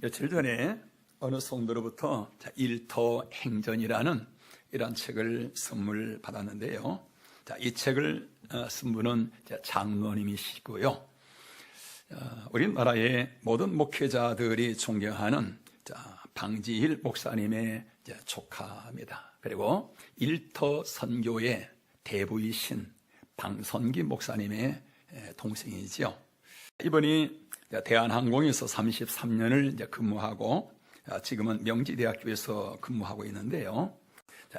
며칠 전에 어느 성도로부터 일터 행전이라는 이런 책을 선물 받았는데요. 이 책을 쓴 분은 장로님이시고요. 우리나라의 모든 목회자들이 존경하는 방지일 목사님의 조카입니다. 그리고 일터 선교의 대부이신 방선기 목사님의 동생이죠. 이분이 대한항공에서 33년을 근무하고 지금은 명지대학교에서 근무하고 있는데요.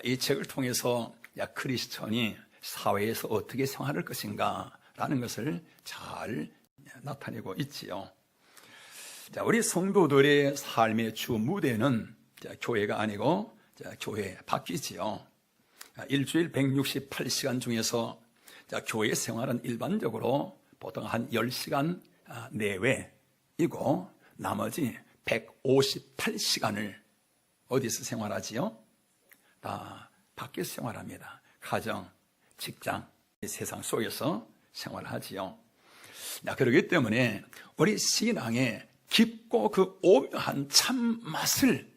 이 책을 통해서 크리스천이 사회에서 어떻게 생활할 것인가 라는 것을 잘 나타내고 있지요. 우리 성도들의 삶의 주 무대는 교회가 아니고 교회 밖이지요. 일주일 168시간 중에서 교회 생활은 일반적으로 보통 한 10시간 내외이고 나머지 158시간을 어디서 생활하지요? 다 밖에서 생활합니다. 가정, 직장, 세상 속에서 생활하지요. 그렇기 때문에 우리 신앙의 깊고 그 오묘한 참 맛을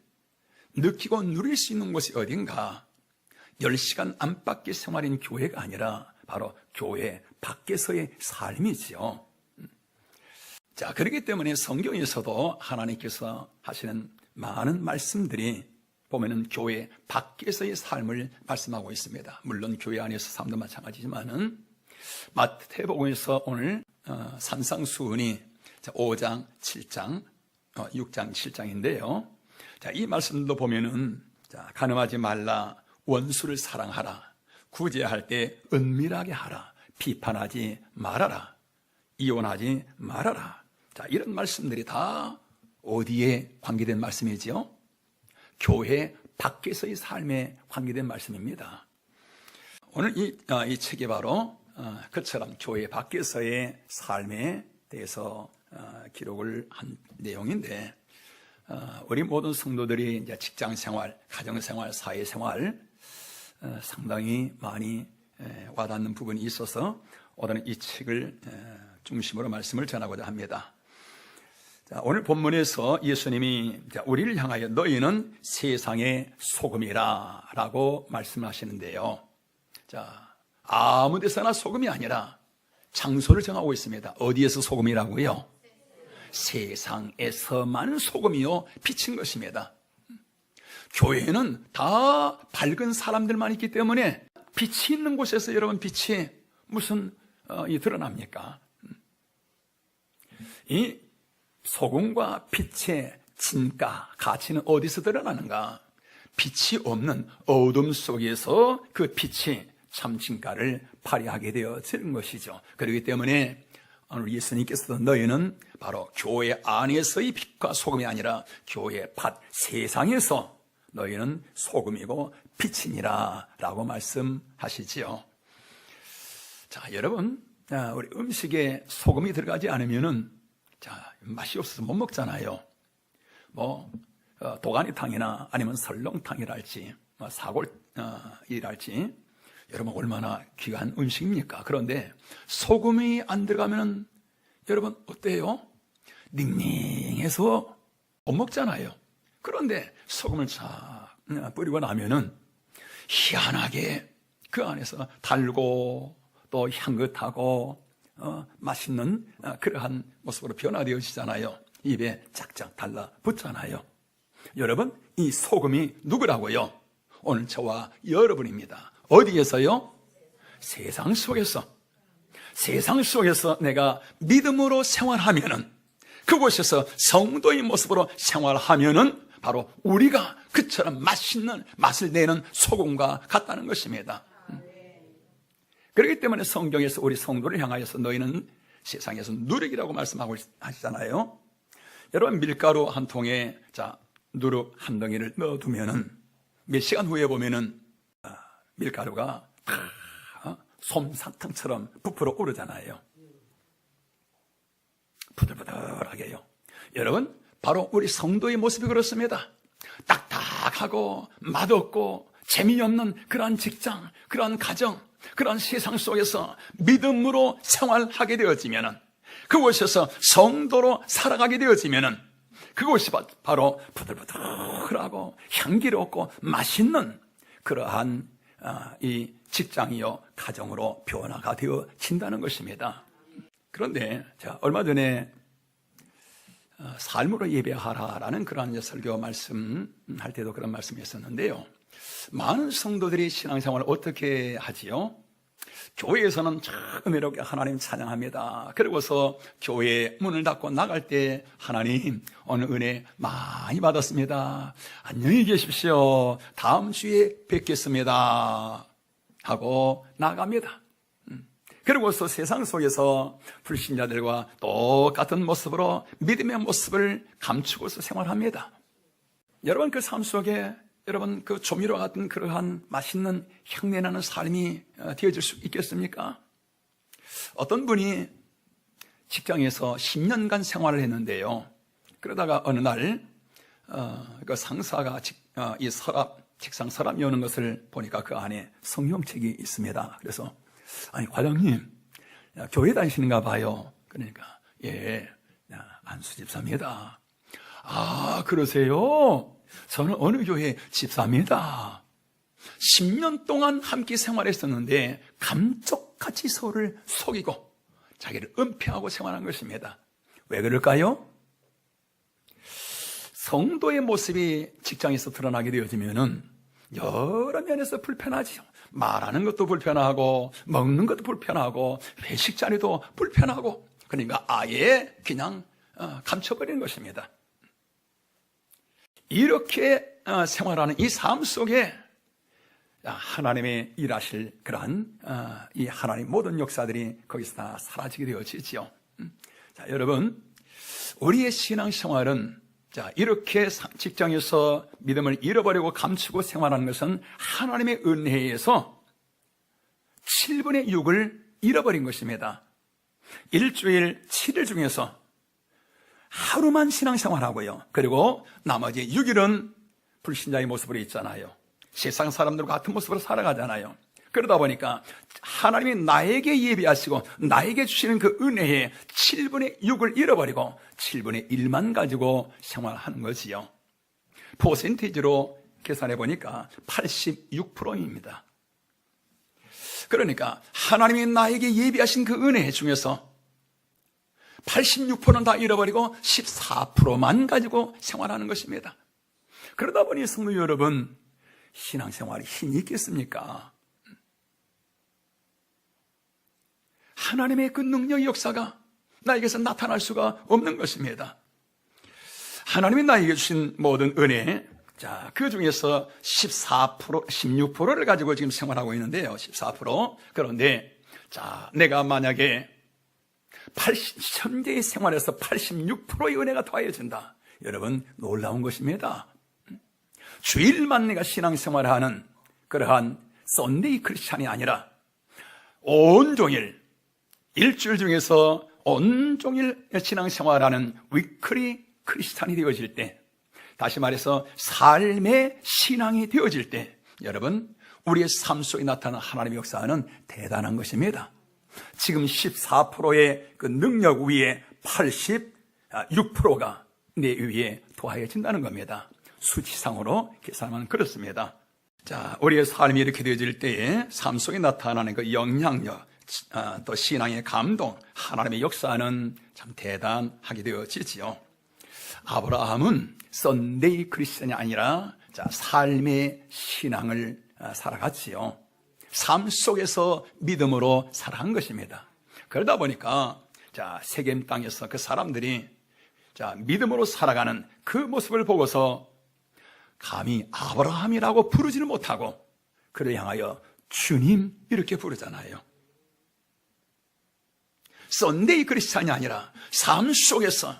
느끼고 누릴 수 있는 곳이 어딘가? 10시간 안팎의 생활인 교회가 아니라 바로 교회 밖에서의 삶이지요. 그렇기 때문에 성경에서도 하나님께서 하시는 많은 말씀들이 보면은 교회 밖에서의 삶을 말씀하고 있습니다. 물론 교회 안에서 삶도 마찬가지지만은 마태복음에서 오늘 산상수훈이 5장, 7장, 6장, 7장인데요. 이 말씀도 보면은 간음하지 말라, 원수를 사랑하라, 구제할 때 은밀하게 하라, 비판하지 말아라, 이혼하지 말아라. 이런 말씀들이 다 어디에 관계된 말씀이지요? 교회 밖에서의 삶에 관계된 말씀입니다. 오늘 이 책이 바로 그처럼 교회 밖에서의 삶에 대해서 기록을 한 내용인데, 우리 모든 성도들이 이제 직장 생활, 가정 생활, 사회 생활 상당히 많이 와닿는 부분이 있어서 오늘은 이 책을 중심으로 말씀을 전하고자 합니다. 오늘 본문에서 예수님이 우리를 향하여 너희는 세상의 소금이라 라고 말씀하시는데요. 아무 데서나 소금이 아니라 장소를 정하고 있습니다. 어디에서 소금이라고요? 세상에서만 소금이요 빛인 것입니다. 교회는 다 밝은 사람들만 있기 때문에 빛이 있는 곳에서 여러분 빛이 무슨 드러납니까? 이 소금과 빛의 진가, 가치는 어디서 드러나는가? 빛이 없는 어둠 속에서 그 빛이 참 진가를 발휘하게 되어지는 것이죠. 그렇기 때문에 오늘 예수님께서도 너희는 바로 교회 안에서의 빛과 소금이 아니라 교회 밖 세상에서 너희는 소금이고 빛이니라 라고 말씀하시지요. 여러분, 우리 음식에 소금이 들어가지 않으면은 맛이 없어서 못 먹잖아요. 도가니탕이나 아니면 설렁탕이랄지 사골이랄지 여러분 얼마나 귀한 음식입니까? 그런데 소금이 안 들어가면 여러분 어때요? 닝닝해서 못 먹잖아요. 그런데 소금을 쫙 뿌리고 나면은 희한하게 그 안에서 달고 또 향긋하고 맛있는 그러한 모습으로 변화되어지잖아요. 입에 짝짝 달라붙잖아요. 여러분, 이 소금이 누구라고요? 오늘 저와 여러분입니다. 어디에서요? 세상 속에서. 세상 속에서 내가 믿음으로 생활하면은, 그곳에서 성도의 모습으로 생활하면은 바로 우리가 그처럼 맛있는 맛을 내는 소금과 같다는 것입니다. 그렇기 때문에 성경에서 우리 성도를 향하여서 너희는 세상에서 누룩이라고 말씀하고 하시잖아요. 여러분, 밀가루 한 통에 누룩 한 덩이를 넣어두면은 몇 시간 후에 보면은 밀가루가 솜사탕처럼 부풀어 오르잖아요. 부들부들하게요. 여러분, 바로 우리 성도의 모습이 그렇습니다. 딱딱하고 맛없고 재미없는 그러한 직장, 그러한 가정, 그런 세상 속에서 믿음으로 생활하게 되어지면은, 그곳에서 성도로 살아가게 되어지면은, 그곳이 바로 부들부들하고 향기롭고 맛있는 그러한 이 직장이요 가정으로 변화가 되어진다는 것입니다. 그런데 제가 얼마 전에 삶으로 예배하라라는 그러한 설교 말씀할 때도 그런 말씀이 있었는데요. 많은 성도들이 신앙생활을 어떻게 하지요? 교회에서는 참 은혜롭게 하나님 찬양합니다. 그러고서 교회 문을 닫고 나갈 때 하나님 오늘 은혜 많이 받았습니다. 안녕히 계십시오. 다음 주에 뵙겠습니다. 하고 나갑니다. 그러고서 세상 속에서 불신자들과 똑같은 모습으로 믿음의 모습을 감추고서 생활합니다. 여러분 그 삶 속에 여러분 그 조미료 같은 그러한 맛있는 향내나는 삶이 되어질 수 있겠습니까? 어떤 분이 직장에서 10년간 생활을 했는데요. 그러다가 어느 날 그 상사가 이 책상 서랍 여는 것을 보니까 그 안에 성경책이 있습니다. 그래서 아니 과장님 교회 다니시는가 봐요. 그러니까 예 안수 집사입니다. 아 그러세요? 저는 어느 교회 집사입니다. 10년 동안 함께 생활했었는데 감쪽같이 서로를 속이고 자기를 은폐하고 생활한 것입니다. 왜 그럴까요? 성도의 모습이 직장에서 드러나게 되어지면은 여러 면에서 불편하지요. 말하는 것도 불편하고 먹는 것도 불편하고 회식 자리도 불편하고 그러니까 아예 그냥 감춰버리는 것입니다. 이렇게 생활하는 이 삶 속에 하나님의 일하실 그러한 이 하나님 모든 역사들이 거기서 다 사라지게 되어지죠. 자, 여러분 우리의 신앙생활은 이렇게 직장에서 믿음을 잃어버리고 감추고 생활하는 것은 하나님의 은혜에서 7분의 6을 잃어버린 것입니다. 일주일 7일 중에서 하루만 신앙생활하고요. 그리고 나머지 6일은 불신자의 모습으로 있잖아요. 세상 사람들과 같은 모습으로 살아가잖아요. 그러다 보니까 하나님이 나에게 예비하시고 나에게 주시는 그 은혜의 7분의 6을 잃어버리고 7분의 1만 가지고 생활하는 거지요. 퍼센티지로 계산해 보니까 86%입니다. 그러니까 하나님이 나에게 예비하신 그 은혜 중에서 86%는 다 잃어버리고 14%만 가지고 생활하는 것입니다. 그러다 보니 성도 여러분, 신앙생활이 힘이 있겠습니까? 하나님의 그 능력의 역사가 나에게서 나타날 수가 없는 것입니다. 하나님이 나에게 주신 모든 은혜, 자, 그 중에서 14%, 16%를 가지고 지금 생활하고 있는데요. 14%. 그런데, 자, 내가 만약에 현재의 생활에서 86%의 은혜가 더해진다. 여러분 놀라운 것입니다. 주일만 내가 신앙생활을 하는 그러한 썬데이 크리스찬이 아니라 온종일 일주일 중에서 온종일 신앙생활하는 위클리 크리스찬이 되어질 때, 다시 말해서 삶의 신앙이 되어질 때 여러분 우리의 삶 속에 나타나는 하나님의 역사는 대단한 것입니다. 지금 14%의 그 능력 위에 86%가 내 위에 더하여진다는 겁니다. 수치상으로 계산하면 그렇습니다. 자, 우리의 삶이 이렇게 되어질 때에 삶 속에 나타나는 그 영향력, 또 신앙의 감동, 하나님의 역사는 참 대단하게 되어지지요. 아브라함은 썬데이 크리스천이 아니라 삶의 신앙을 살아갔지요. 삶 속에서 믿음으로 살아간 것입니다. 그러다 보니까 세겜 땅에서 그 사람들이 믿음으로 살아가는 그 모습을 보고서 감히 아브라함이라고 부르지는 못하고 그를 향하여 주님 이렇게 부르잖아요. 썬데이 크리스찬이 아니라 삶 속에서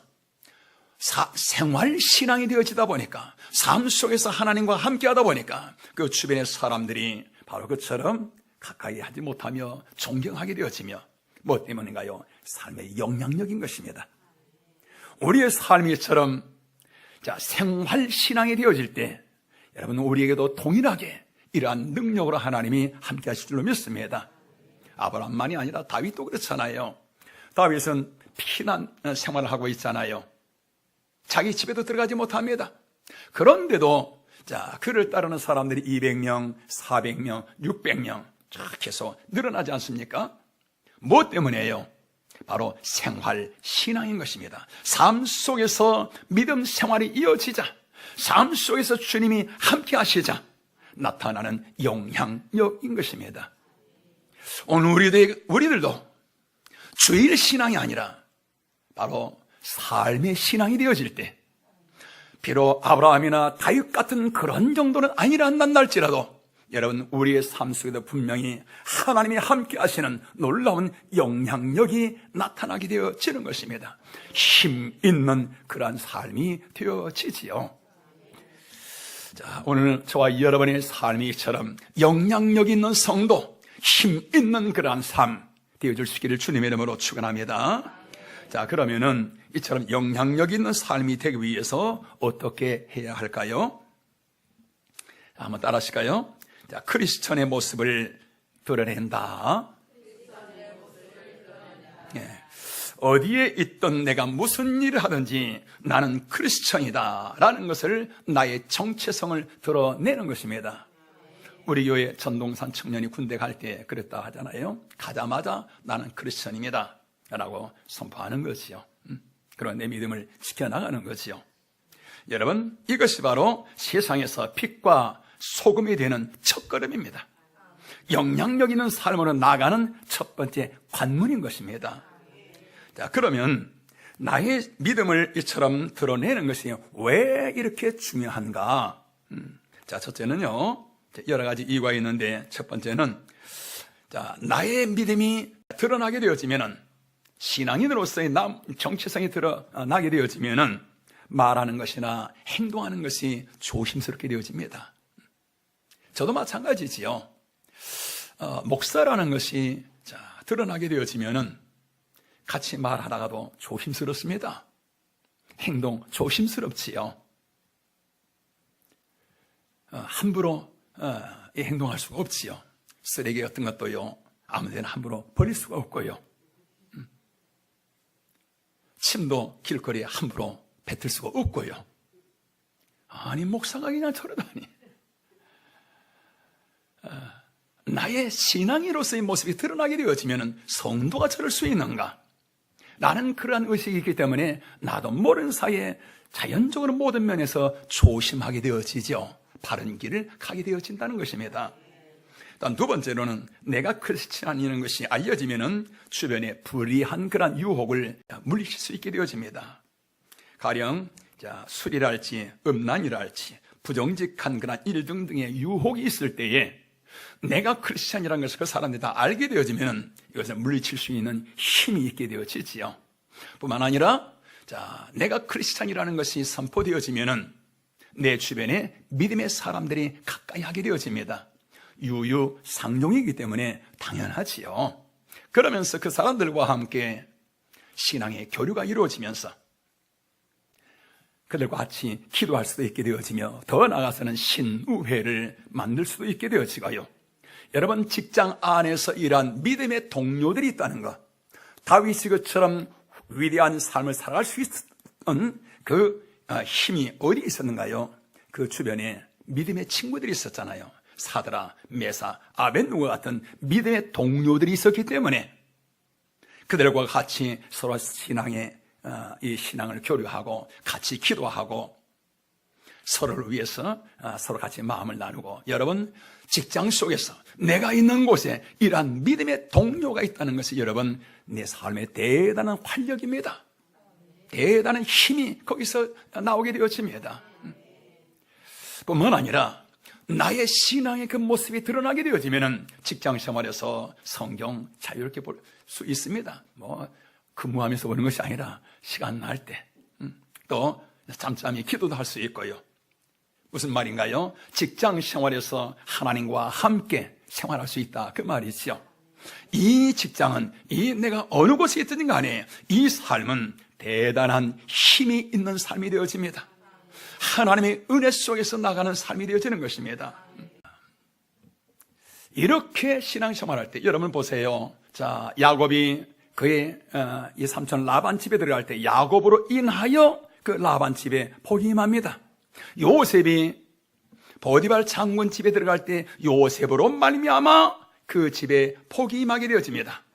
생활 신앙이 되어지다 보니까, 삶 속에서 하나님과 함께하다 보니까 그 주변의 사람들이 바로 그처럼 가까이 하지 못하며 존경하게 되어지며, 뭐 때문인가요? 삶의 영향력인 것입니다. 우리의 삶이처럼 생활 신앙이 되어질 때 여러분 우리에게도 동일하게 이러한 능력으로 하나님이 함께 하실 줄로 믿습니다. 아브라함만이 아니라 다윗도 그렇잖아요. 다윗은 피난 생활을 하고 있잖아요. 자기 집에도 들어가지 못합니다. 그런데도 그를 따르는 사람들이 200명, 400명, 600명 쫙 해서 늘어나지 않습니까? 무엇 때문에요? 바로 생활 신앙인 것입니다. 삶 속에서 믿음 생활이 이어지자, 삶 속에서 주님이 함께 하시자 나타나는 영향력인 것입니다. 오늘 우리들도 주일 신앙이 아니라 바로 삶의 신앙이 되어질 때, 비록 아브라함이나 다윗 같은 그런 정도는 아니라 날지라도 여러분, 우리의 삶 속에도 분명히 하나님이 함께 하시는 놀라운 영향력이 나타나게 되어지는 것입니다. 힘 있는 그러한 삶이 되어지지요. 오늘 저와 여러분의 삶이 이처럼 영향력 있는 성도, 힘 있는 그러한 삶 되어줄 수 있기를 주님의 이름으로 축원합니다. 그러면은 이처럼 영향력 있는 삶이 되기 위해서 어떻게 해야 할까요? 한번 따라 하실까요? 크리스천의 모습을 드러낸다. 어디에 있든 내가 무슨 일을 하든지 나는 크리스천이다 라는 것을, 나의 정체성을 드러내는 것입니다. 우리 교회 전동산 청년이 군대 갈 때 그랬다 하잖아요. 가자마자 나는 크리스천입니다 라고 선포하는 것이요. 그런 내 믿음을 지켜나가는 것이요. 여러분, 이것이 바로 세상에서 빛과 소금이 되는 첫걸음입니다. 영향력 있는 삶으로 나가는 첫 번째 관문인 것입니다. 그러면 나의 믿음을 이처럼 드러내는 것이 왜 이렇게 중요한가? 첫째는요, 여러 가지 이유가 있는데, 첫 번째는 나의 믿음이 드러나게 되어지면은, 신앙인으로서의 정체성이 드러나게 되어지면은 말하는 것이나 행동하는 것이 조심스럽게 되어집니다. 저도 마찬가지지요. 목사라는 것이 드러나게 되어지면은 같이 말하다가도 조심스럽습니다. 행동 조심스럽지요. 함부로 행동할 수가 없지요. 쓰레기 같은 것도요, 아무데나 함부로 버릴 수가 없고요. 침도 길거리에 함부로 뱉을 수가 없고요. 아니, 목사가 그냥 저러다니. 나의 신앙인으로서의 모습이 드러나게 되어지면 성도가 저럴 수 있는가? 나는 그러한 의식이 있기 때문에 나도 모르는 사이에 자연적으로 모든 면에서 조심하게 되어지죠. 바른 길을 가게 되어진다는 것입니다. 또 두 번째로는 내가 크리스찬이라는 것이 알려지면은 주변에 불의한 그런 유혹을 물리칠 수 있게 되어집니다. 가령 술이랄지 음란이랄지 부정직한 그런 일 등등의 유혹이 있을 때에 내가 크리스찬이라는 것을 그 사람들이 다 알게 되어지면 이것을 물리칠 수 있는 힘이 있게 되어지지요. 뿐만 아니라 내가 크리스찬이라는 것이 선포되어지면은 내 주변에 믿음의 사람들이 가까이 하게 되어집니다. 유유상종이기 때문에 당연하지요. 그러면서 그 사람들과 함께 신앙의 교류가 이루어지면서 그들과 같이 기도할 수도 있게 되어지며, 더 나아가서는 신우회를 만들 수도 있게 되어지고요. 여러분, 직장 안에서 일한 믿음의 동료들이 있다는 것, 다윗이 그처럼 위대한 삶을 살아갈 수 있는 그 힘이 어디 있었는가요? 그 주변에 믿음의 친구들이 있었잖아요. 사드라, 메사, 아벳누고 같은 믿음의 동료들이 있었기 때문에 그들과 같이 서로 이 신앙을 교류하고 같이 기도하고 서로를 위해서 서로 같이 마음을 나누고, 여러분, 직장 속에서 내가 있는 곳에 이러한 믿음의 동료가 있다는 것이 여러분 내 삶의 대단한 활력입니다. 대단한 힘이 거기서 나오게 되어집니다. 뿐만 아니라 나의 신앙의 그 모습이 드러나게 되어지면 직장 생활에서 성경 자유롭게 볼 수 있습니다. 근무하면서 보는 것이 아니라 시간 날 때, 또 잠잠히 기도도 할 수 있고요. 무슨 말인가요? 직장 생활에서 하나님과 함께 생활할 수 있다, 그 말이죠. 이 직장은 내가 어느 곳에 있든 간에 이 삶은 대단한 힘이 있는 삶이 되어집니다. 하나님의 은혜 속에서 나가는 삶이 되어지는 것입니다. 이렇게 신앙생활할 때 여러분 보세요. 야곱이 그의 이 삼촌 라반 집에 들어갈 때 야곱으로 인하여 그 라반 집에 복이 임합니다. 요셉이 보디발 장군 집에 들어갈 때 요셉으로 말미암아 그 집에 복이 임하게 되어집니다.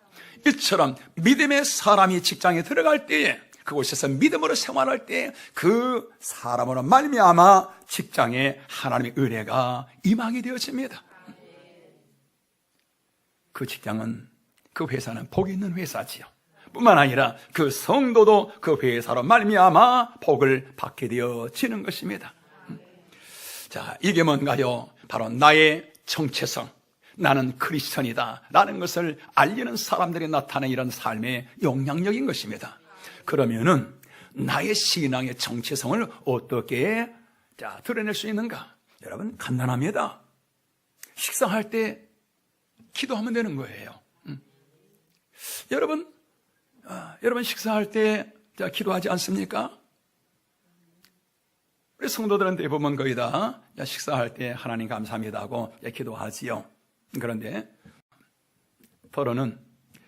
이처럼 믿음의 사람이 직장에 들어갈 때에, 그곳에서 믿음으로 생활할 때 그 사람으로 말미암아 직장에 하나님의 은혜가 임하게 되어집니다. 그 직장은, 그 회사는 복이 있는 회사지요. 뿐만 아니라 그 성도도 그 회사로 말미암아 복을 받게 되어지는 것입니다. 자, 이게 뭔가요? 바로 나의 정체성, 나는 크리스천이다 라는 것을 알리는 사람들이 나타내는 이런 삶의 영향력인 것입니다. 그러면은 나의 신앙의 정체성을 어떻게 드러낼 수 있는가? 여러분, 간단합니다. 식사할 때 기도하면 되는 거예요. 여러분 식사할 때 기도하지 않습니까? 우리 성도들은 대부분 거의 다 식사할 때 하나님 감사합니다 하고 기도하지요. 그런데 더러는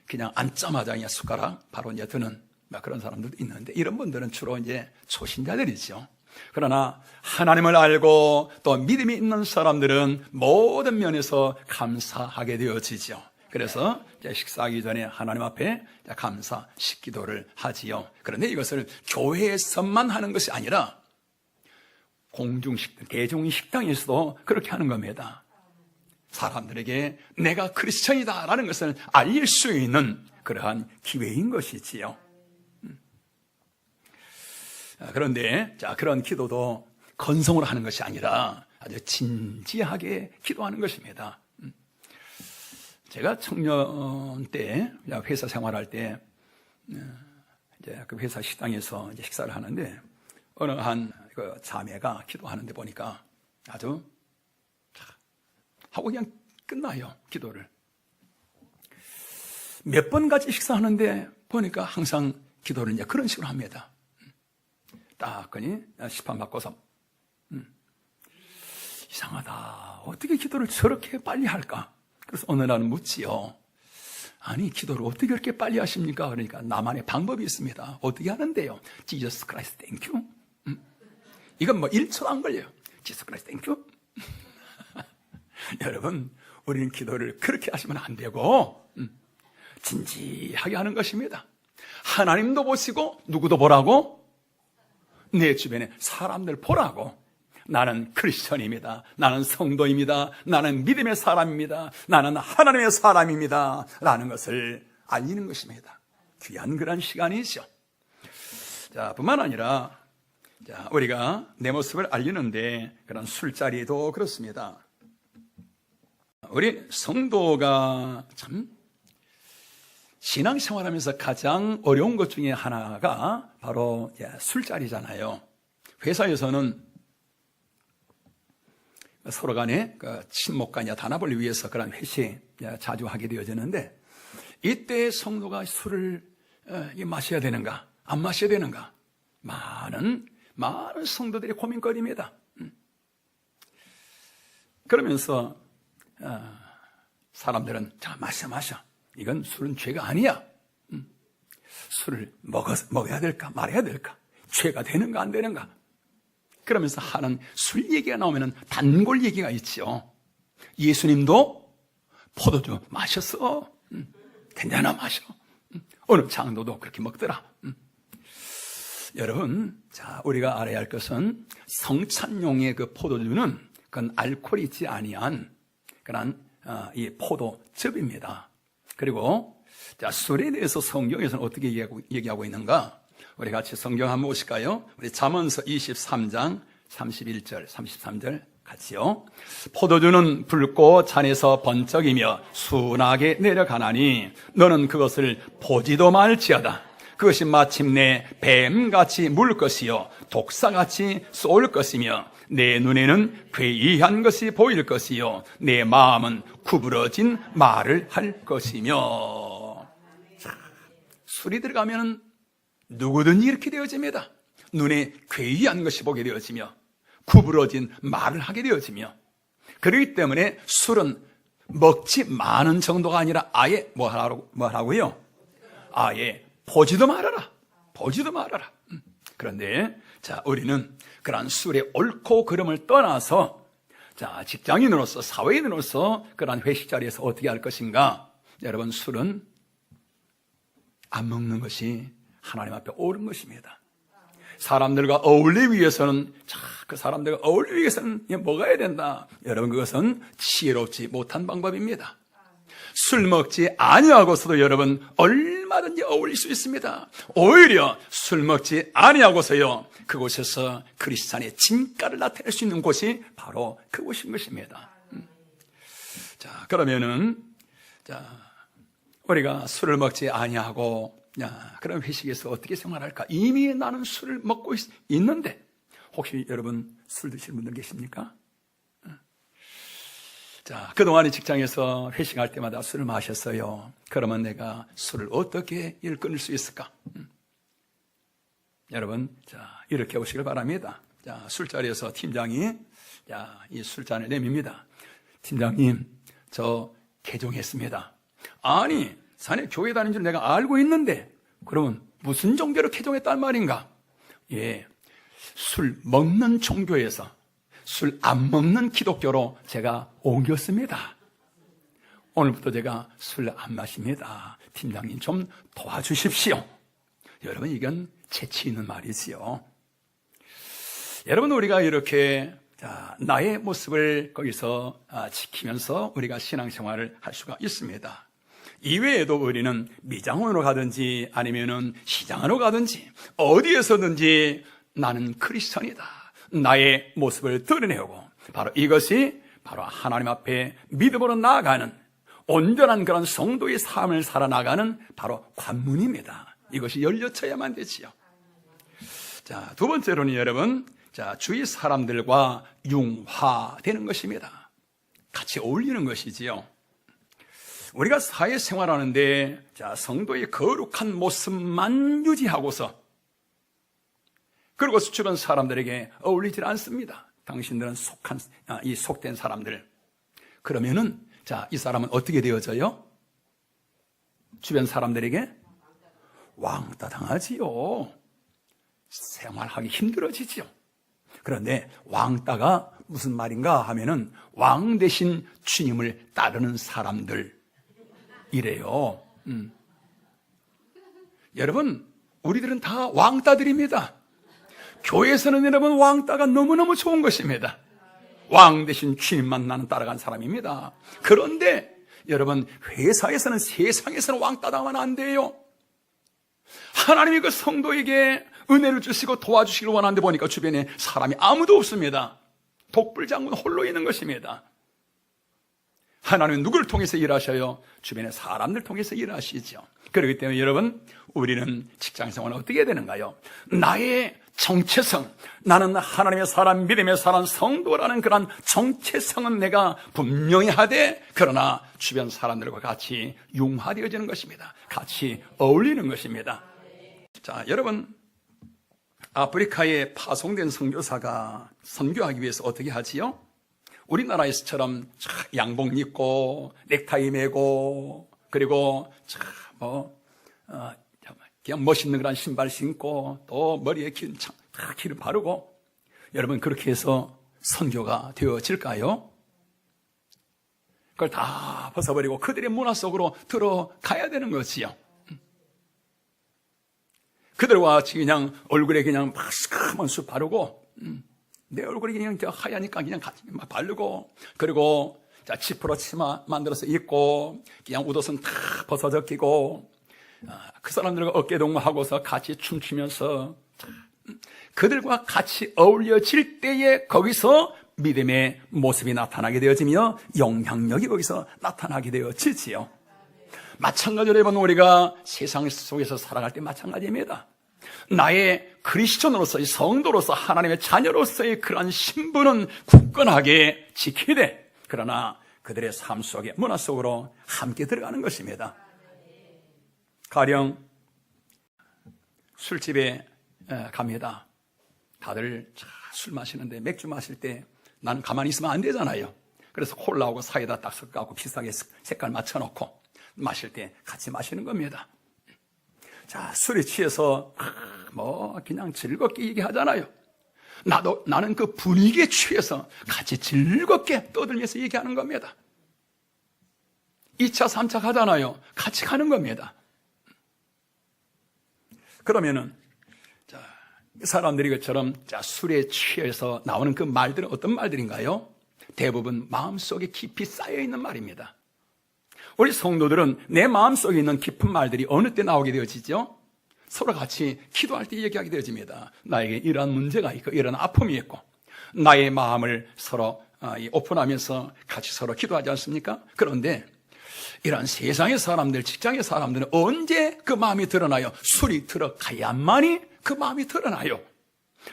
그냥 앉자마자 그냥 숟가락 바로 이제 드는 그런 사람들도 있는데, 이런 분들은 주로 이제 초신자들이죠. 그러나 하나님을 알고 또 믿음이 있는 사람들은 모든 면에서 감사하게 되어지죠. 그래서 식사하기 전에 하나님 앞에 감사 식기도를 하지요. 그런데 이것을 교회에서만 하는 것이 아니라 공중식당, 대중식당에서도 그렇게 하는 겁니다. 사람들에게 내가 크리스천이다라는 것을 알릴 수 있는 그러한 기회인 것이지요. 그런데 그런 기도도 건성으로 하는 것이 아니라 아주 진지하게 기도하는 것입니다. 제가 청년 때 회사 생활할 때 이제 그 회사 식당에서 이제 식사를 하는데, 어느 한 그 자매가 기도하는데 보니까 아주 하고 그냥 끝나요. 기도를 몇 번 같이 식사하는데 보니까 항상 기도를 이제 그런 식으로 합니다. 딱 그니 시판 바꿔서 이상하다, 어떻게 기도를 저렇게 빨리 할까? 그래서 어느 날은 묻지요. 아니, 기도를 어떻게 그렇게 빨리 하십니까? 그러니까 나만의 방법이 있습니다. 어떻게 하는데요? Jesus Christ, thank you. 이건 뭐 1초도 안 걸려요. Jesus Christ, thank you. 여러분, 우리는 기도를 그렇게 하시면 안 되고 진지하게 하는 것입니다. 하나님도 보시고 누구도 보라고? 내 주변에 사람들 보라고. 나는 크리스천입니다. 나는 성도입니다. 나는 믿음의 사람입니다. 나는 하나님의 사람입니다. 라는 것을 알리는 것입니다. 귀한 그런 시간이죠. 뿐만 아니라 우리가 내 모습을 알리는데 그런 술자리도 그렇습니다. 우리 성도가 참 신앙생활하면서 가장 어려운 것 중에 하나가 바로 술자리잖아요. 회사에서는 서로 간에 친목간이나 단합을 위해서 그런 회식 자주 하게 되어지는데, 이때 성도가 술을 마셔야 되는가 안 마셔야 되는가, 많은 성도들이 고민거리입니다. 그러면서 사람들은 자, 마셔. 이건 술은 죄가 아니야. 술을 먹어야 될까 말아야 될까, 죄가 되는가 안 되는가, 그러면서 하는 술 얘기가 나오면 단골 얘기가 있죠. 예수님도 포도주 마셨어. 괜찮아, 마셔. 어느 장로도 그렇게 먹더라. 여러분, 우리가 알아야 할 것은 성찬용의 그 포도주는 그건 알코올이 있지 아니한 그런 이 포도즙입니다. 그리고 술에 대해서 성경에서는 어떻게 얘기하고 있는가? 우리 같이 성경 한번 보실까요? 우리 잠언서 23장 31절 33절 같이요. 포도주는 붉고 잔에서 번쩍이며 순하게 내려가나니 너는 그것을 보지도 말지어다. 그것이 마침내 뱀같이 물 것이요 독사같이 쏠 것이며 내 눈에는 괴이한 것이 보일 것이요 내 마음은 구부러진 말을 할 것이며. 술이 들어가면 누구든지 이렇게 되어집니다. 눈에 괴이한 것이 보게 되어지며 구부러진 말을 하게 되어지며, 그렇기 때문에 술은 먹지 마는 정도가 아니라 아예 뭐 하라고요? 아예 보지도 말아라. 그런데 자, 우리는 그러한 술의 옳고 그름을 떠나서 자, 직장인으로서 사회인으로서 그러한 회식 자리에서 어떻게 할 것인가? 여러분, 술은 안 먹는 것이 하나님 앞에 옳은 것입니다. 사람들과 어울리기 위해서는 그 사람들과 어울리기 위해서는 먹어야 된다. 여러분, 그것은 지혜롭지 못한 방법입니다. 술 먹지 아니하고서도 여러분 얼마든지 어울릴 수 있습니다. 오히려 술 먹지 아니하고서요 그곳에서 크리스찬의 진가를 나타낼 수 있는 곳이 바로 그곳인 것입니다. 자, 그러면은 자, 우리가 술을 먹지 아니하고 그런 회식에서 어떻게 생활할까? 이미 나는 술을 먹고 있는데 혹시 여러분 술 드시는 분들 계십니까? 자, 그동안 이 직장에서 회식할 때마다 술을 마셨어요. 그러면 내가 술을 어떻게 일 끊을 수 있을까? 여러분, 자, 이렇게 오시길 바랍니다. 자, 술자리에서 팀장이 이 술잔을 내밉니다. 팀장님, 저 개종했습니다. 아니, 자네 교회 다니는 줄 내가 알고 있는데 그러면 무슨 종교로 개종했단 말인가? 예, 술 먹는 종교에서 술 안 먹는 기독교로 제가 옮겼습니다. 오늘부터 제가 술 안 마십니다. 팀장님 좀 도와주십시오. 여러분, 이건 재치 있는 말이지요. 여러분, 우리가 이렇게 나의 모습을 거기서 지키면서 우리가 신앙생활을 할 수가 있습니다. 이외에도 우리는 미장원으로 가든지 아니면은 시장으로 가든지 어디에서든지 나는 크리스천이다. 나의 모습을 드러내고 바로 이것이 바로 하나님 앞에 믿음으로 나아가는 온전한 그런 성도의 삶을 살아나가는 바로 관문입니다. 이것이 열려쳐야만 되지요. 자, 두 번째로는 여러분, 자, 주위 사람들과 융화되는 것입니다. 같이 어울리는 것이지요. 우리가 사회생활하는데 자, 성도의 거룩한 모습만 유지하고서 그리고 주변 사람들에게 어울리질 않습니다. 당신들은 속된 사람들. 그러면은, 자, 이 사람은 어떻게 되어져요? 주변 사람들에게 왕따 당하지요. 생활하기 힘들어지지요. 그런데 왕따가 무슨 말인가 하면은 왕 대신 주님을 따르는 사람들. 이래요. 여러분, 우리들은 다 왕따들입니다. 교회에서는 여러분 왕따가 너무너무 좋은 것입니다. 왕 대신 주님만 나는 따라간 사람입니다. 그런데 여러분, 회사에서는 세상에서는 왕따 당하면 안 돼요. 하나님이 그 성도에게 은혜를 주시고 도와주시길 원하는데 보니까 주변에 사람이 아무도 없습니다. 독불장군 홀로 있는 것입니다. 하나님은 누구를 통해서 일하셔요? 주변의 사람들 통해서 일하시죠. 그렇기 때문에 여러분, 우리는 직장생활은 어떻게 해야 되는가요? 나의 정체성, 나는 하나님의 사람, 믿음의 사람, 성도라는 그런 정체성은 내가 분명히 하되, 그러나 주변 사람들과 같이 융화되어지는 것입니다. 같이 어울리는 것입니다. 자, 여러분, 아프리카에 파송된 선교사가 선교하기 위해서 어떻게 하지요? 우리나라에서처럼 양복 입고 넥타이 매고 그리고 그냥 멋있는 그런 신발 신고 또 머리에 기름 바르고 여러분 그렇게 해서 선교가 되어질까요? 그걸 다 벗어버리고 그들의 문화 속으로 들어가야 되는 거지요. 그들과 같이 그냥 얼굴에 그냥 마스크만 쑥 바르고 내 얼굴이 그냥 하얘니까 그냥 같이 막 바르고 그리고 자 지프로 치마 만들어서 입고 그냥 옷옷은 다 벗어져 끼고 그 사람들과 어깨동무하고서 같이 춤추면서 그들과 같이 어울려질 때에 거기서 믿음의 모습이 나타나게 되어지며 영향력이 거기서 나타나게 되어지지요. 마찬가지로 여러분 우리가 세상 속에서 살아갈 때 마찬가지입니다. 나의 크리스천으로서의 성도로서 하나님의 자녀로서의 그러한 신분은 굳건하게 지키되 그러나 그들의 삶 속에 문화 속으로 함께 들어가는 것입니다. 가령 술집에 갑니다. 다들 술 마시는데 맥주 마실 때 나는 가만히 있으면 안 되잖아요. 그래서 콜라하고 사이다 딱 섞어갖고 비슷하게 색깔 맞춰놓고 마실 때 같이 마시는 겁니다. 자, 술에 취해서 그냥 즐겁게 얘기하잖아요. 나는 그 분위기에 취해서 같이 즐겁게 떠들면서 얘기하는 겁니다. 2차, 3차 가잖아요. 같이 가는 겁니다. 그러면은, 사람들이 것처럼, 술에 취해서 나오는 그 말들은 어떤 말들인가요? 대부분 마음속에 깊이 쌓여있는 말입니다. 우리 성도들은 내 마음속에 있는 깊은 말들이 어느 때 나오게 되어지죠? 서로 같이 기도할 때 얘기하게 되어집니다. 나에게 이러한 문제가 있고 이러한 아픔이 있고 나의 마음을 서로 오픈하면서 같이 서로 기도하지 않습니까? 그런데 이런 세상의 사람들, 직장의 사람들은 언제 그 마음이 드러나요? 술이 들어가야만이 그 마음이 드러나요.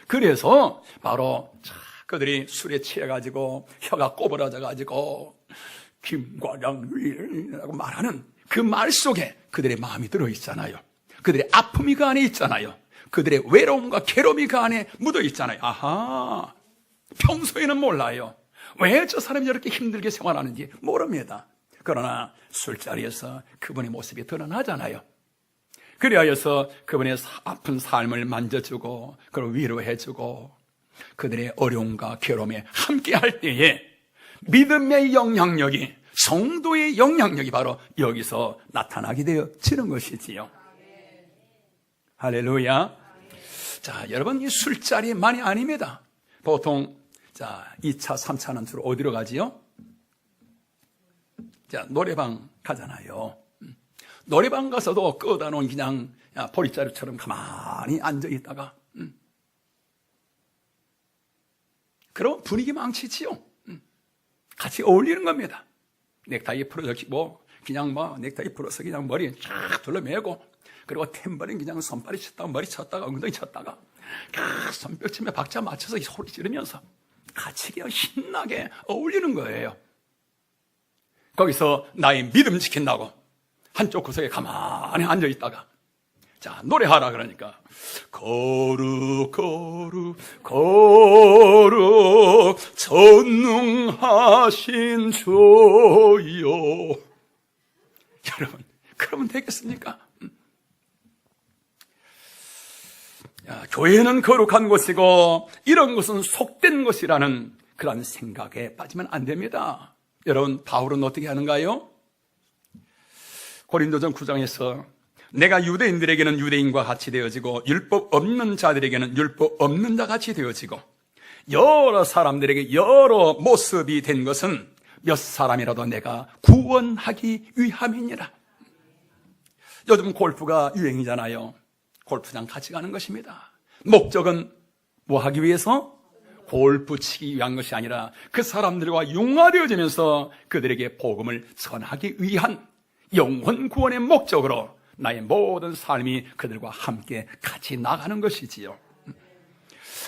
그래서 바로 그들이 술에 취해가지고 혀가 꼬부라져가지고 김과장이라고 말하는 그 말 속에 그들의 마음이 들어있잖아요. 그들의 아픔이 그 안에 있잖아요. 그들의 외로움과 괴로움이 그 안에 묻어있잖아요. 아하, 평소에는 몰라요. 왜 저 사람이 저렇게 힘들게 생활하는지 모릅니다. 그러나 술자리에서 그분의 모습이 드러나잖아요. 그리하여서 그분의 아픈 삶을 만져주고 그걸 위로해주고 그들의 어려움과 괴로움에 함께할 때에 믿음의 영향력이, 성도의 영향력이 바로 여기서 나타나게 되어지는 것이지요. 할렐루야. 여러분, 이 술자리만이 아닙니다. 보통 2차, 3차는 주로 어디로 가지요? 노래방 가잖아요. 노래방 가서도 꺼다 놓은 그냥 보릿자루처럼 가만히 앉아있다가 그럼 분위기 망치지요. 같이 어울리는 겁니다. 넥타이 풀어서 그냥 넥타이 풀어서 그냥 머리에 쫙 둘러매고 그리고 탬버린 그냥 손발이 쳤다가 머리 쳤다가 엉덩이 쳤다가 손뼉치며 박자 맞춰서 소리 지르면서 같이 그냥 신나게 어울리는 거예요. 거기서 나의 믿음 지킨다고 한쪽 구석에 가만히 앉아있다가 노래하라 그러니까 거룩 거룩 거룩 전능하신 주여. 여러분, 그러면 되겠습니까? 교회는 거룩한 곳이고 이런 것은 속된 것이라는 그런 생각에 빠지면 안 됩니다. 여러분, 바울은 어떻게 하는가요? 고린도전 9장에서 내가 유대인들에게는 유대인과 같이 되어지고 율법 없는 자들에게는 율법 없는 자 같이 되어지고 여러 사람들에게 여러 모습이 된 것은 몇 사람이라도 내가 구원하기 위함이니라. 요즘 골프가 유행이잖아요. 골프장 같이 가는 것입니다. 목적은 뭐 하기 위해서? 골프 치기 위한 것이 아니라 그 사람들과 융화되어지면서 그들에게 복음을 전하기 위한 영혼 구원의 목적으로 나의 모든 삶이 그들과 함께 같이 나가는 것이지요.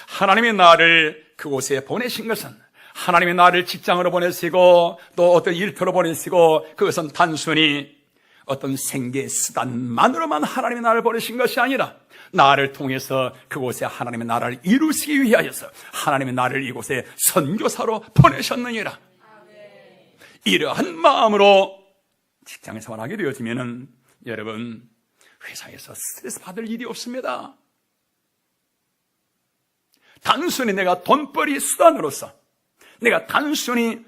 하나님의 나를 그곳에 보내신 것은, 하나님의 나를 직장으로 보내시고 또 어떤 일터로 보내시고 그것은 단순히 어떤 생계 수단만으로만 하나님의 나를 보내신 것이 아니라 나를 통해서 그곳에 하나님의 나라를 이루시기 위하여서 하나님의 나를 이곳에 선교사로 보내셨느니라. 이러한 마음으로 직장에 생활하게 되어지면은 여러분, 회사에서 스트레스 받을 일이 없습니다. 단순히 내가 돈벌이 수단으로서 내가 단순히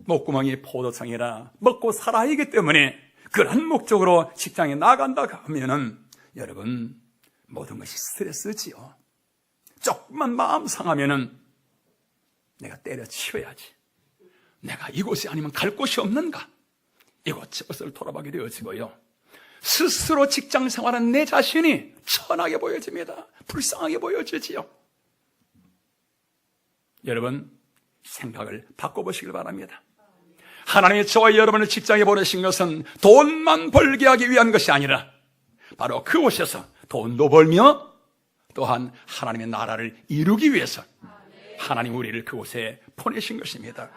목구멍이 포도청이라 먹고 살아야하기 때문에 그러한 목적으로 직장에 나간다 하면은 여러분, 모든 것이 스트레스지요. 조금만 마음 상하면은 내가 때려치워야지. 내가 이곳이 아니면 갈 곳이 없는가? 이곳저곳을 돌아보게 되어지고요. 스스로 직장 생활한 내 자신이 천하게 보여집니다. 불쌍하게 보여지지요. 여러분, 생각을 바꿔보시길 바랍니다. 하나님이 저와 여러분을 직장에 보내신 것은 돈만 벌게 하기 위한 것이 아니라 바로 그곳에서 돈도 벌며 또한 하나님의 나라를 이루기 위해서 하나님 우리를 그곳에 보내신 것입니다.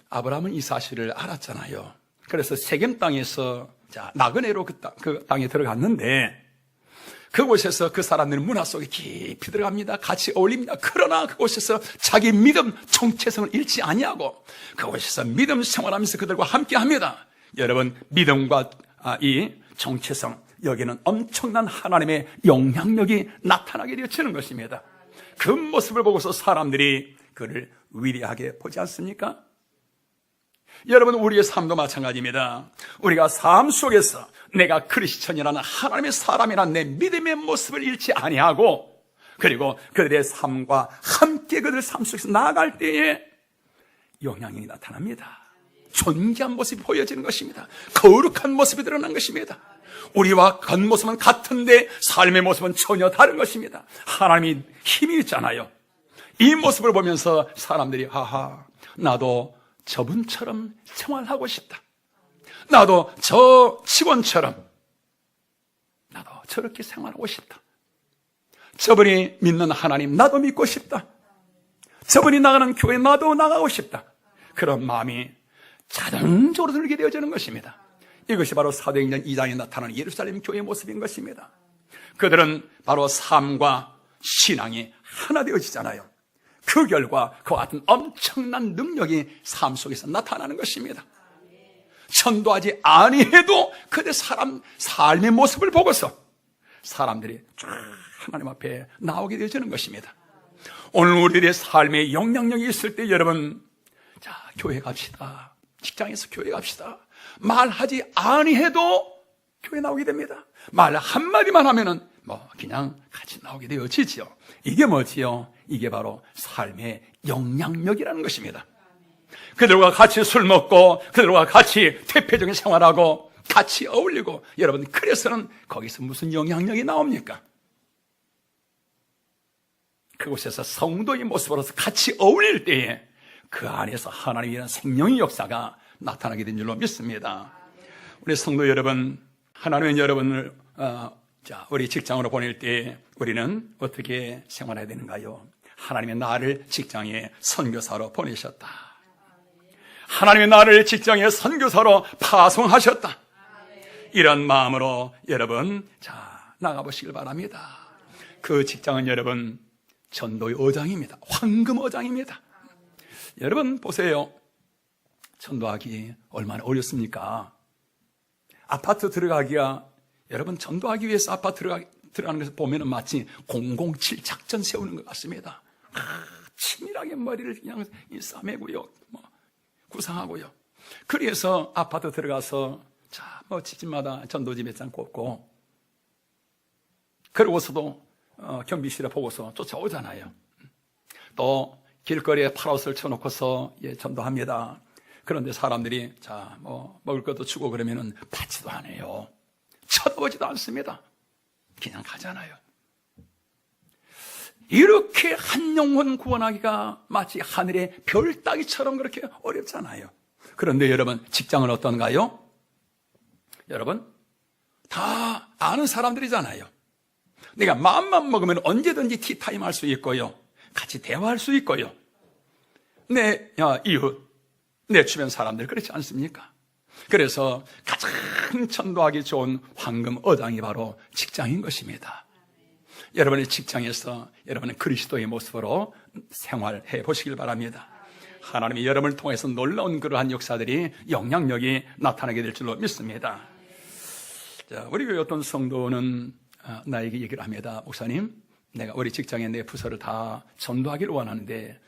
아브라함은 이 사실을 알았잖아요. 그래서 세겜 땅에서 나그네로 그 땅에 들어갔는데 그곳에서 그 사람들은 문화 속에 깊이 들어갑니다. 같이 어울립니다. 그러나 그곳에서 자기 믿음 정체성을 잃지 아니하고 그곳에서 믿음 생활하면서 그들과 함께합니다. 여러분, 믿음과 이 정체성, 여기는 엄청난 하나님의 영향력이 나타나게 되어지는 것입니다. 그 모습을 보고서 사람들이 그를 위대하게 보지 않습니까? 여러분, 우리의 삶도 마찬가지입니다. 우리가 삶 속에서 내가 크리스천이라는 하나님의 사람이라는 내 믿음의 모습을 잃지 아니하고, 그리고 그들의 삶과 함께 그들 삶 속에서 나아갈 때에 영향력이 나타납니다. 존귀한 모습이 보여지는 것입니다. 거룩한 모습이 드러난 것입니다. 우리와 겉모습은 같은데 삶의 모습은 전혀 다른 것입니다. 하나님이 힘이 있잖아요. 이 모습을 보면서 사람들이 하하, 나도 저분처럼 생활하고 싶다. 나도 저 직원처럼 나도 저렇게 생활하고 싶다. 저분이 믿는 하나님 나도 믿고 싶다. 저분이 나가는 교회 나도 나가고 싶다. 그런 마음이 자동적으로 들게 되어지는 것입니다. 이것이 바로 사도행전 2장에 나타나는 예루살렘 교회의 모습인 것입니다. 그들은 바로 삶과 신앙이 하나 되어지잖아요. 그 결과 그와 같은 엄청난 능력이 삶 속에서 나타나는 것입니다. 전도하지 아니해도 그들의 삶의 모습을 보고서 사람들이 쫙 하나님 앞에 나오게 되어지는 것입니다. 오늘 우리의 삶에 영향력이 있을 때 여러분, 자, 교회 갑시다. 직장에서 교회 갑시다. 말하지 아니해도 교회 나오게 됩니다. 말 한마디만 하면은 그냥 같이 나오게 되어지지요. 이게 뭐지요? 이게 바로 삶의 영향력이라는 것입니다. 그들과 같이 술 먹고 그들과 같이 대표적인 생활하고 같이 어울리고, 여러분, 그래서는 거기서 무슨 영향력이 나옵니까? 그곳에서 성도의 모습으로서 같이 어울릴 때에 그 안에서 하나님이라는 생명의 역사가 나타나게 된 줄로 믿습니다. 우리 성도 여러분, 하나님은 여러분을 우리 직장으로 보낼 때 우리는 어떻게 생활해야 되는가요? 하나님의 나를 직장에 선교사로 보내셨다. 하나님의 나를 직장에 선교사로 파송하셨다. 이런 마음으로 여러분, 나가보시길 바랍니다. 그 직장은 여러분, 전도의 어장입니다. 황금 어장입니다. 여러분 보세요. 전도하기 얼마나 어렵습니까? 아파트 들어가기가, 여러분, 전도하기 위해서 아파트 들어가는 것을 보면 마치 007 작전 세우는 것 같습니다. 치밀하게 머리를 그냥 싸매고요, 구상하고요. 그래서 아파트 들어가서 집집마다 전도지 몇 장 꽂고, 그러고서도 경비실에 보고서 쫓아오잖아요. 또 길거리에 파라솔 쳐놓고서 전도합니다. 그런데 사람들이 먹을 것도 주고 그러면은 받지도 않아요. 쳐다보지도 않습니다. 그냥 가잖아요. 이렇게 한 영혼 구원하기가 마치 하늘의 별 따기처럼 그렇게 어렵잖아요. 그런데 여러분, 직장은 어떤가요? 여러분, 다 아는 사람들이잖아요. 내가 마음만 먹으면 언제든지 티타임 할 수 있고요, 같이 대화할 수 있고요, 내 이웃, 내 주변 사람들, 그렇지 않습니까? 그래서 가장 전도하기 좋은 황금 어장이 바로 직장인 것입니다. 여러분의 직장에서 여러분의 그리스도의 모습으로 생활해 보시길 바랍니다. 하나님이 여러분을 통해서 놀라운 그러한 역사들이, 영향력이 나타나게 될 줄로 믿습니다. 우리 교회 어떤 성도는 나에게 얘기를 합니다. 목사님, 내가 우리 직장에 내 부서를 다 전도하기를 원하는데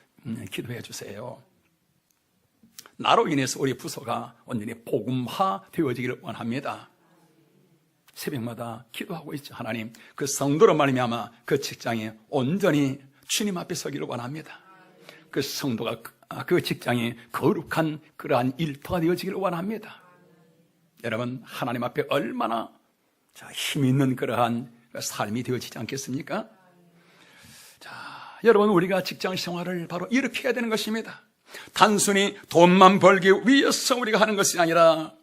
기도해 주세요. 나로 인해서 우리 부서가 온전히 복음화 되어지기를 원합니다. 새벽마다 기도하고 있죠. 하나님, 그 성도로 말미암아 그 직장에 온전히 주님 앞에 서기를 원합니다. 그 성도가, 그 직장이 거룩한 그러한 일터가 되어지기를 원합니다. 여러분, 하나님 앞에 얼마나 힘 있는 그러한 삶이 되어지지 않겠습니까? 여러분, 우리가 직장 생활을 바로 이렇게 해야 되는 것입니다. 단순히 돈만 벌기 위해서 우리가 하는 것이 아니라,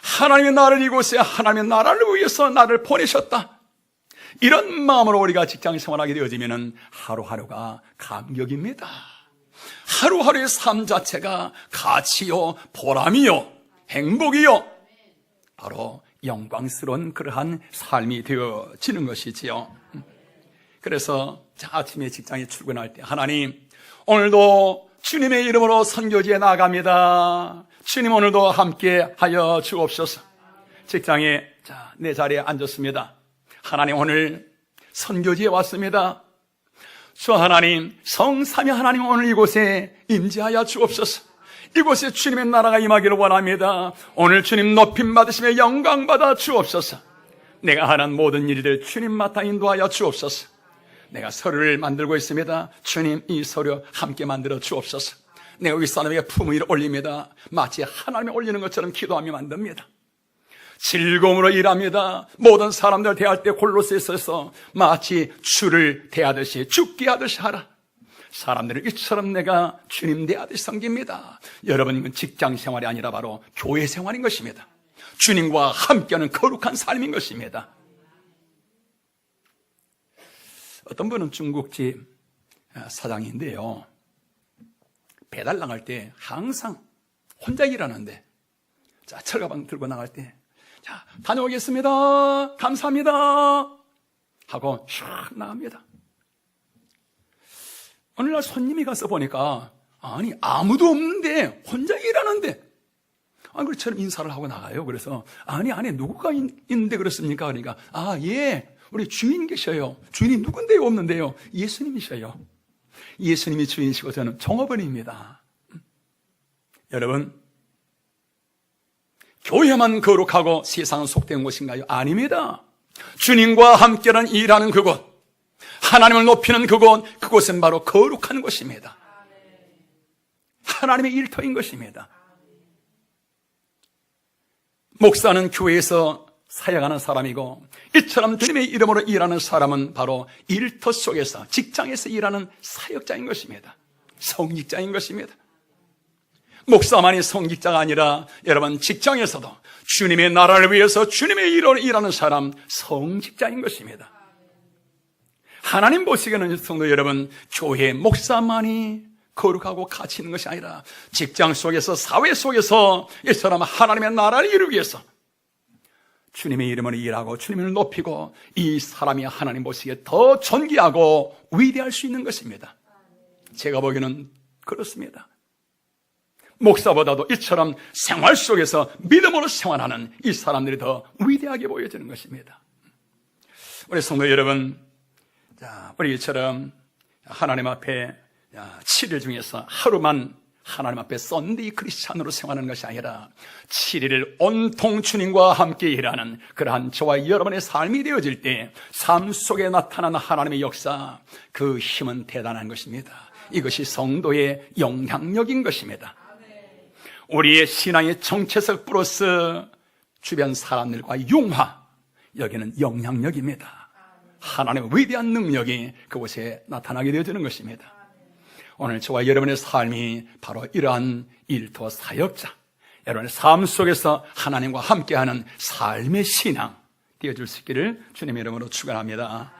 하나님의 나를 이곳에, 하나님의 나라를 위해서 나를 보내셨다, 이런 마음으로 우리가 직장 생활하게 되어지면 하루하루가 감격입니다. 하루하루의 삶 자체가 가치요, 보람이요, 행복이요, 바로 영광스러운 그러한 삶이 되어지는 것이지요. 그래서 아침에 직장에 출근할 때, 하나님, 오늘도 주님의 이름으로 선교지에 나갑니다. 주님, 오늘도 함께 하여 주옵소서. 직장에 자, 내 자리에 앉았습니다. 하나님, 오늘 선교지에 왔습니다. 주 하나님, 성삼위 하나님, 오늘 이곳에 임재하여 주옵소서. 이곳에 주님의 나라가 임하기를 원합니다. 오늘 주님 높임 받으시며 영광 받아 주옵소서. 내가 하는 모든 일들 주님 맡아 인도하여 주옵소서. 내가 서류를 만들고 있습니다. 주님, 이 서류 함께 만들어 주옵소서. 내가 윗사람에게 품위를 올립니다. 마치 하나님이 올리는 것처럼 기도하며 만듭니다. 즐거움으로 일합니다. 모든 사람들 대할 때 골로새서에서 마치 주를 대하듯이 죽게 하듯이 하라. 사람들을 이처럼 내가 주님 대하듯이 섬깁니다. 여러분, 직장 생활이 아니라 바로 교회 생활인 것입니다. 주님과 함께하는 거룩한 삶인 것입니다. 어떤 분은 중국집 사장인데요, 배달 나갈 때 항상 혼자 일하는데, 자, 철가방 들고 나갈 때, 자, 다녀오겠습니다, 감사합니다 하고 샥 나갑니다. 어느 날 손님이 가서 보니까, 아니, 아무도 없는데 혼자 일하는데, 그처럼 인사를 하고 나가요. 그래서, 아니, 안에 누구가 있는데 그렇습니까? 그러니까, 예, 우리 주인 계셔요. 주인이 누군데요? 없는데요. 예수님이셔요. 예수님이 주인이시고 저는 종업원입니다. 여러분, 교회만 거룩하고 세상은 속된 곳인가요? 아닙니다. 주님과 함께는 일하는 그곳, 하나님을 높이는 그곳은 바로 거룩한 곳입니다. 하나님의 일터인 것입니다. 목사는 교회에서 사역하는 사람이고, 이처럼 주님의 이름으로 일하는 사람은 바로 일터 속에서, 직장에서 일하는 사역자인 것입니다. 성직자인 것입니다. 목사만이 성직자가 아니라 여러분, 직장에서도 주님의 나라를 위해서 주님의 일을 일하는 사람, 성직자인 것입니다. 하나님 보시기에는 성도 여러분, 교회 목사만이 거룩하고 가치 있는 것이 아니라 직장 속에서, 사회 속에서 이 사람 하나님의 나라를 이루기 위해서 주님의 이름으로 일하고 주님을 높이고, 이 사람이 하나님 보시기에 더 존귀하고 위대할 수 있는 것입니다. 제가 보기에는 그렇습니다. 목사보다도 이처럼 생활 속에서 믿음으로 생활하는 이 사람들이 더 위대하게 보여지는 것입니다. 우리 성도 여러분, 자, 우리 이처럼 하나님 앞에 7일 중에서 하루만 하나님 앞에 썬데이 크리스찬으로 생활하는 것이 아니라 7일을 온통 주님과 함께 일하는 그러한 저와 여러분의 삶이 되어질 때 삶 속에 나타나는 하나님의 역사, 그 힘은 대단한 것입니다. 이것이 성도의 영향력인 것입니다. 우리의 신앙의 정체성 플러스 주변 사람들과 융화, 여기는 영향력입니다. 하나님의 위대한 능력이 그곳에 나타나게 되어지는 것입니다. 오늘 저와 여러분의 삶이 바로 이러한 일터 사역자, 여러분의 삶 속에서 하나님과 함께하는 삶의 신앙 되어줄 수 있기를 주님의 이름으로 축원합니다.